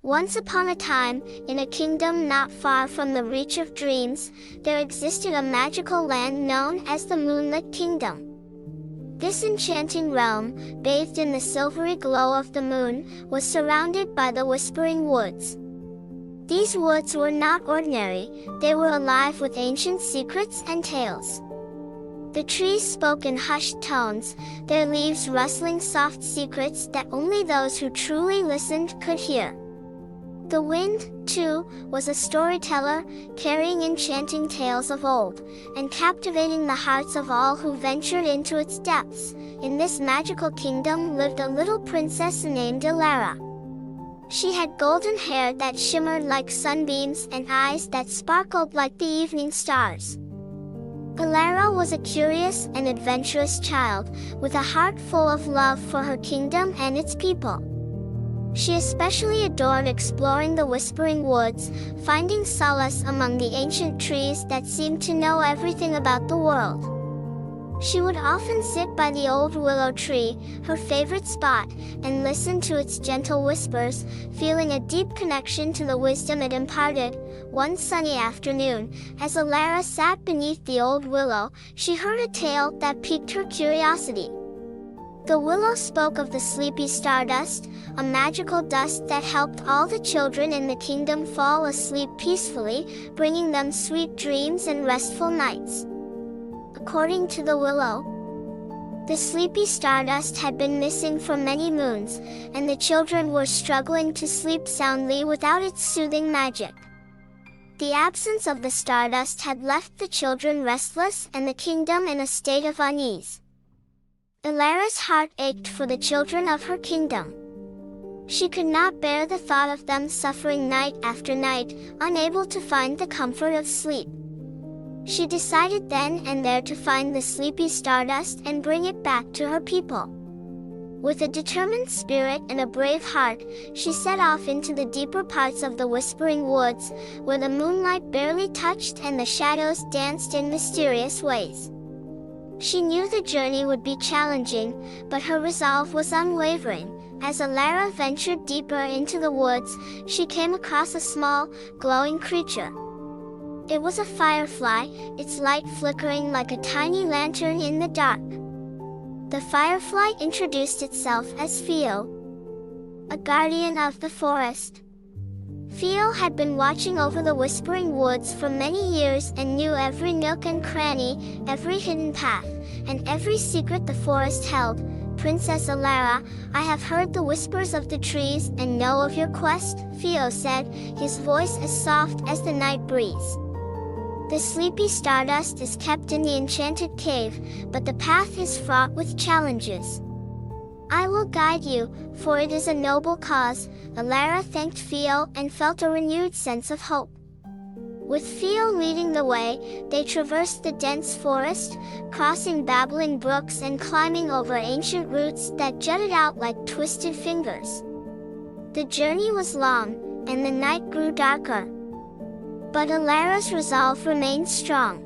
Once upon a time, in a kingdom not far from the reach of dreams, there existed a magical land known as the Moonlit Kingdom. This enchanting realm, bathed in the silvery glow of the moon, was surrounded by the Whispering Woods. These woods were not ordinary, they were alive with ancient secrets and tales. The trees spoke in hushed tones, their leaves rustling soft secrets that only those who truly listened could hear. The wind, too, was a storyteller, carrying enchanting tales of old, and captivating the hearts of all who ventured into its depths. In this magical kingdom lived a little princess named Elara. She had golden hair that shimmered like sunbeams and eyes that sparkled like the evening stars. Elara was a curious and adventurous child, with a heart full of love for her kingdom and its people. She especially adored exploring the Whispering Woods, finding solace among the ancient trees that seemed to know everything about the world. She would often sit by the old willow tree, her favorite spot, and listen to its gentle whispers, feeling a deep connection to the wisdom it imparted. One sunny afternoon, as Elara sat beneath the old willow, she heard a tale that piqued her curiosity. The willow spoke of the sleepy Stardust, a magical dust that helped all the children in the kingdom fall asleep peacefully, bringing them sweet dreams and restful nights. According to the willow, the sleepy Stardust had been missing for many moons, and the children were struggling to sleep soundly without its soothing magic. The absence of the Stardust had left the children restless and the kingdom in a state of unease. Elara's heart ached for the children of her kingdom. She could not bear the thought of them suffering night after night, unable to find the comfort of sleep. She decided then and there to find the sleepy Stardust and bring it back to her people. With a determined spirit and a brave heart, she set off into the deeper parts of the Whispering Woods, where the moonlight barely touched and the shadows danced in mysterious ways. She knew the journey would be challenging, but her resolve was unwavering. As Elara ventured deeper into the woods, she came across a small, glowing creature. It was a firefly, its light flickering like a tiny lantern in the dark. The firefly introduced itself as Fio, a guardian of the forest. Fio had been watching over the Whispering Woods for many years and knew every nook and cranny, every hidden path, and every secret the forest held. "Princess Elara, I have heard the whispers of the trees and know of your quest," Fio said, his voice as soft as the night breeze. "The sleepy Stardust is kept in the enchanted cave, but the path is fraught with challenges. I will guide you, for it is a noble cause." Elara thanked Fio and felt a renewed sense of hope. With Fio leading the way, they traversed the dense forest, crossing babbling brooks and climbing over ancient roots that jutted out like twisted fingers. The journey was long, and the night grew darker. But Elara's resolve remained strong.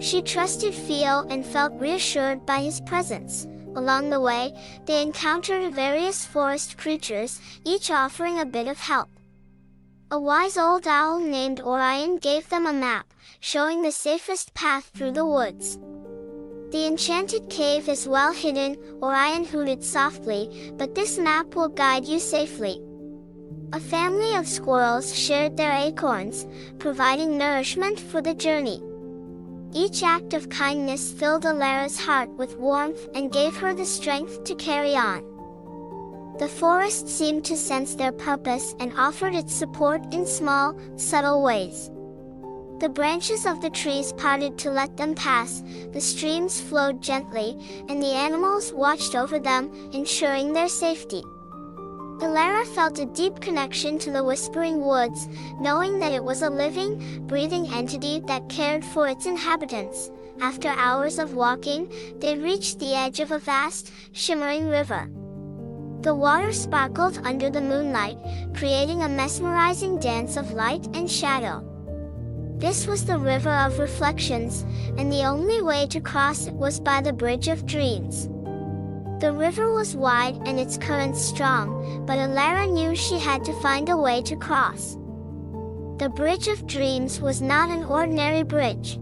She trusted Fio and felt reassured by his presence. Along the way, they encountered various forest creatures, each offering a bit of help. A wise old owl named Orion gave them a map, showing the safest path through the woods. "The enchanted cave is well hidden," Orion hooted softly, "but this map will guide you safely." A family of squirrels shared their acorns, providing nourishment for the journey. Each act of kindness filled Elara's heart with warmth and gave her the strength to carry on. The forest seemed to sense their purpose and offered its support in small, subtle ways. The branches of the trees parted to let them pass, the streams flowed gently, and the animals watched over them, ensuring their safety. Elara felt a deep connection to the Whispering Woods, knowing that it was a living, breathing entity that cared for its inhabitants. After hours of walking, they reached the edge of a vast, shimmering river. The water sparkled under the moonlight, creating a mesmerizing dance of light and shadow. This was the River of Reflections, and the only way to cross it was by the Bridge of Dreams. The river was wide and its currents strong, but Elara knew she had to find a way to cross. The Bridge of Dreams was not an ordinary bridge.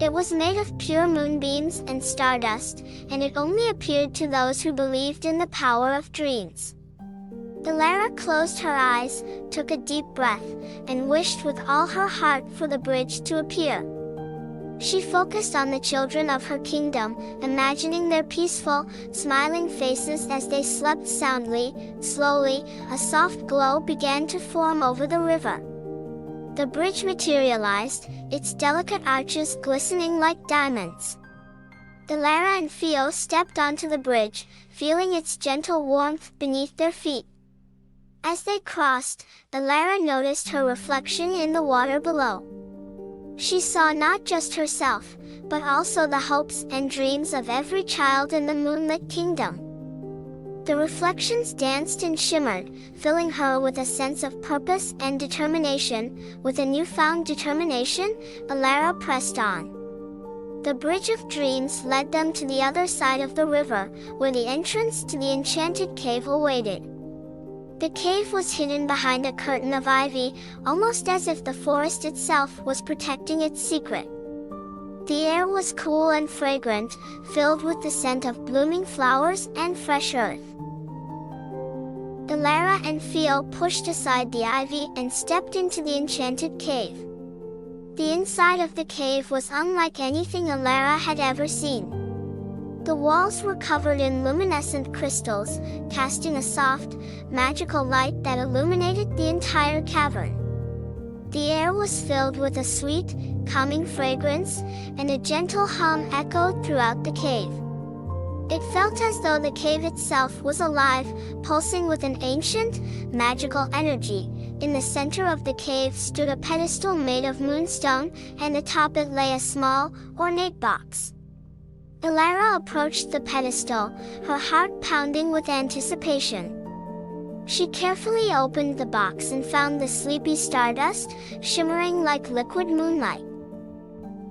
It was made of pure moonbeams and stardust, and it only appeared to those who believed in the power of dreams. Elara closed her eyes, took a deep breath, and wished with all her heart for the bridge to appear. She focused on the children of her kingdom, imagining their peaceful, smiling faces as they slept soundly. Slowly, a soft glow began to form over the river. The bridge materialized, its delicate arches glistening like diamonds. Elara and Fio stepped onto the bridge, feeling its gentle warmth beneath their feet. As they crossed, Elara noticed her reflection in the water below. She saw not just herself, but also the hopes and dreams of every child in the Moonlit Kingdom. The reflections danced and shimmered, filling her with a sense of purpose and determination. With a newfound determination, Elara pressed on. The Bridge of Dreams led them to the other side of the river, where the entrance to the enchanted cave awaited. The cave was hidden behind a curtain of ivy, almost as if the forest itself was protecting its secret. The air was cool and fragrant, filled with the scent of blooming flowers and fresh earth. Elara and Fio pushed aside the ivy and stepped into the enchanted cave. The inside of the cave was unlike anything Elara had ever seen. The walls were covered in luminescent crystals, casting a soft, magical light that illuminated the entire cavern. The air was filled with a sweet, calming fragrance, and a gentle hum echoed throughout the cave. It felt as though the cave itself was alive, pulsing with an ancient, magical energy. In the center of the cave stood a pedestal made of moonstone, and atop it lay a small, ornate box. Elara approached the pedestal, her heart pounding with anticipation. She carefully opened the box and found the sleepy stardust, shimmering like liquid moonlight.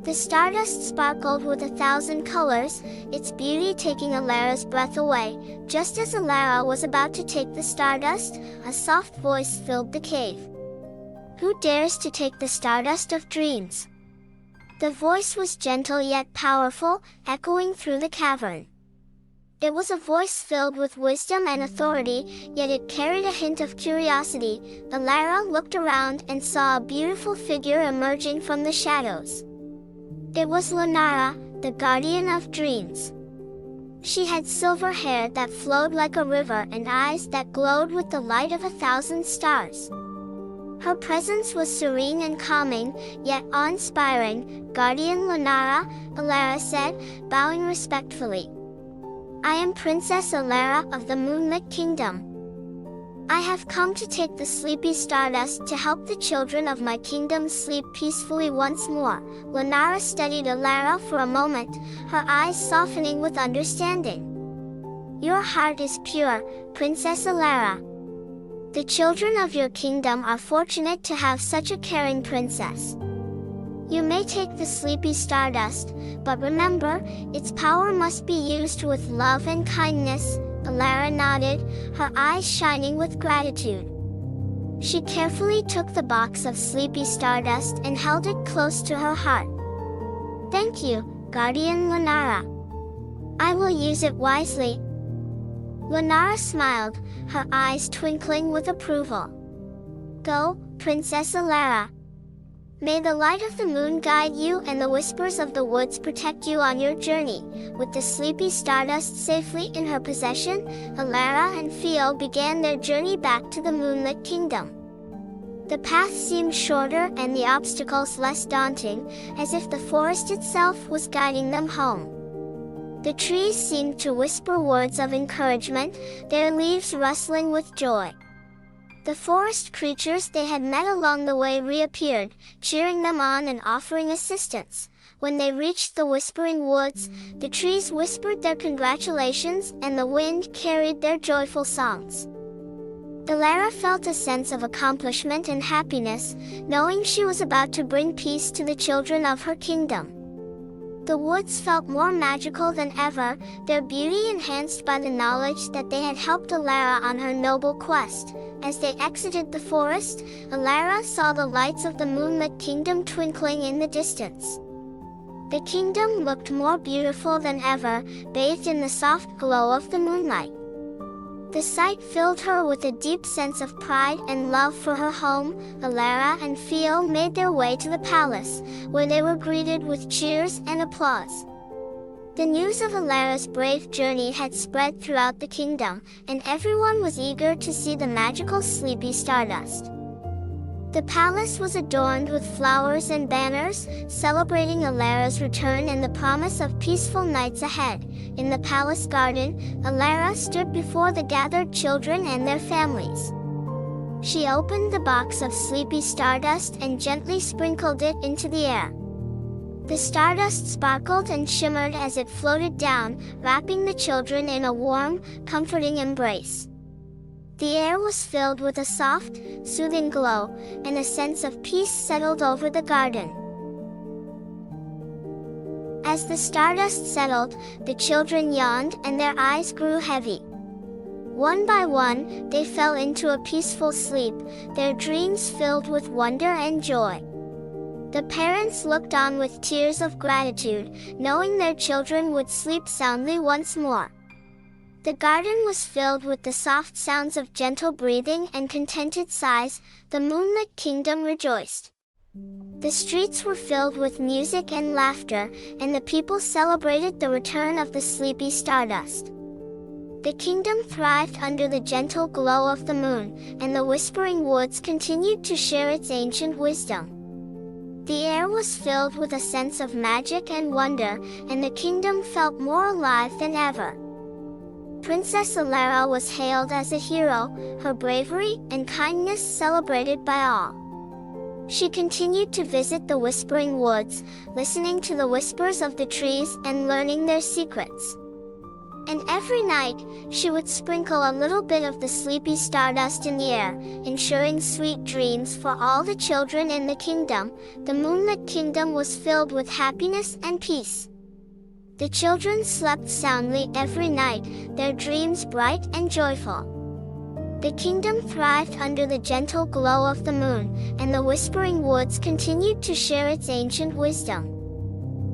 The stardust sparkled with 1,000 colors, its beauty taking Elara's breath away. Just as Elara was about to take the stardust, a soft voice filled the cave. "Who dares to take the stardust of dreams?" The voice was gentle yet powerful, echoing through the cavern. It was a voice filled with wisdom and authority, yet it carried a hint of curiosity. Elara looked around and saw a beautiful figure emerging from the shadows. It was Lunara, the guardian of dreams. She had silver hair that flowed like a river and eyes that glowed with the light of 1,000 stars. Her presence was serene and calming, yet awe-inspiring. "Guardian Lunara," Elara said, bowing respectfully. "I am Princess Elara of the Moonlit Kingdom. I have come to take the sleepy stardust to help the children of my kingdom sleep peacefully once more." Lunara studied Elara for a moment, her eyes softening with understanding. "Your heart is pure, Princess Elara. The children of your kingdom are fortunate to have such a caring princess. You may take the sleepy stardust, but remember, its power must be used with love and kindness." Elara nodded, her eyes shining with gratitude. She carefully took the box of sleepy stardust and held it close to her heart. "Thank you, Guardian Lunara. I will use it wisely." Lunara smiled, her eyes twinkling with approval. "Go, Princess Elara. May the light of the moon guide you and the whispers of the woods protect you on your journey." With the sleepy stardust safely in her possession, Elara and Fio began their journey back to the Moonlit Kingdom. The path seemed shorter and the obstacles less daunting, as if the forest itself was guiding them home. The trees seemed to whisper words of encouragement, their leaves rustling with joy. The forest creatures they had met along the way reappeared, cheering them on and offering assistance. When they reached the Whispering Woods, the trees whispered their congratulations and the wind carried their joyful songs. Elara felt a sense of accomplishment and happiness, knowing she was about to bring peace to the children of her kingdom. The woods felt more magical than ever, their beauty enhanced by the knowledge that they had helped Elara on her noble quest. As they exited the forest, Elara saw the lights of the moonlit kingdom twinkling in the distance. The kingdom looked more beautiful than ever, bathed in the soft glow of the moonlight. The sight filled her with a deep sense of pride and love for her home. Elara and Theo made their way to the palace, where they were greeted with cheers and applause. The news of Elara's brave journey had spread throughout the kingdom, and everyone was eager to see the magical Sleepy Stardust. The palace was adorned with flowers and banners, celebrating Elara's return and the promise of peaceful nights ahead. In the palace garden, Elara stood before the gathered children and their families. She opened the box of Sleepy Stardust and gently sprinkled it into the air. The stardust sparkled and shimmered as it floated down, wrapping the children in a warm, comforting embrace. The air was filled with a soft, soothing glow, and a sense of peace settled over the garden. As the stardust settled, the children yawned and their eyes grew heavy. One by one, they fell into a peaceful sleep, their dreams filled with wonder and joy. The parents looked on with tears of gratitude, knowing their children would sleep soundly once more. The garden was filled with the soft sounds of gentle breathing and contented sighs. The moonlit kingdom rejoiced. The streets were filled with music and laughter, and the people celebrated the return of the Sleepy Stardust. The kingdom thrived under the gentle glow of the moon, and the whispering woods continued to share its ancient wisdom. The air was filled with a sense of magic and wonder, and the kingdom felt more alive than ever. Princess Elara was hailed as a hero, her bravery and kindness celebrated by all. She continued to visit the Whispering Woods, listening to the whispers of the trees and learning their secrets. And every night, she would sprinkle a little bit of the Sleepy Stardust in the air, ensuring sweet dreams for all the children in the kingdom. The moonlit kingdom was filled with happiness and peace. The children slept soundly every night, their dreams bright and joyful. The kingdom thrived under the gentle glow of the moon, and the Whispering Woods continued to share its ancient wisdom.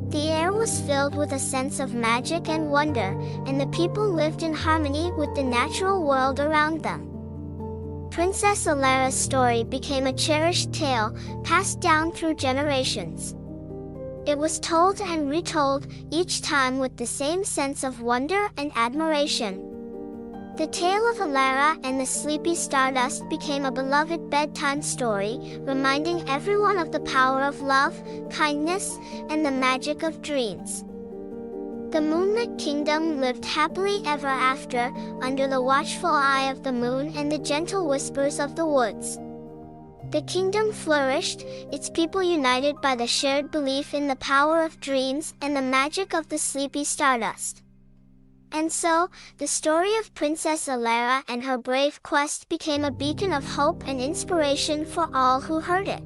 The air was filled with a sense of magic and wonder, and the people lived in harmony with the natural world around them. Princess Elara's story became a cherished tale, passed down through generations. It was told and retold, each time with the same sense of wonder and admiration. The tale of Elara and the Sleepy Stardust became a beloved bedtime story, reminding everyone of the power of love, kindness, and the magic of dreams. The moonlit kingdom lived happily ever after, under the watchful eye of the moon and the gentle whispers of the woods. The kingdom flourished, its people united by the shared belief in the power of dreams and the magic of the Sleepy Stardust. And so, the story of Princess Elara and her brave quest became a beacon of hope and inspiration for all who heard it.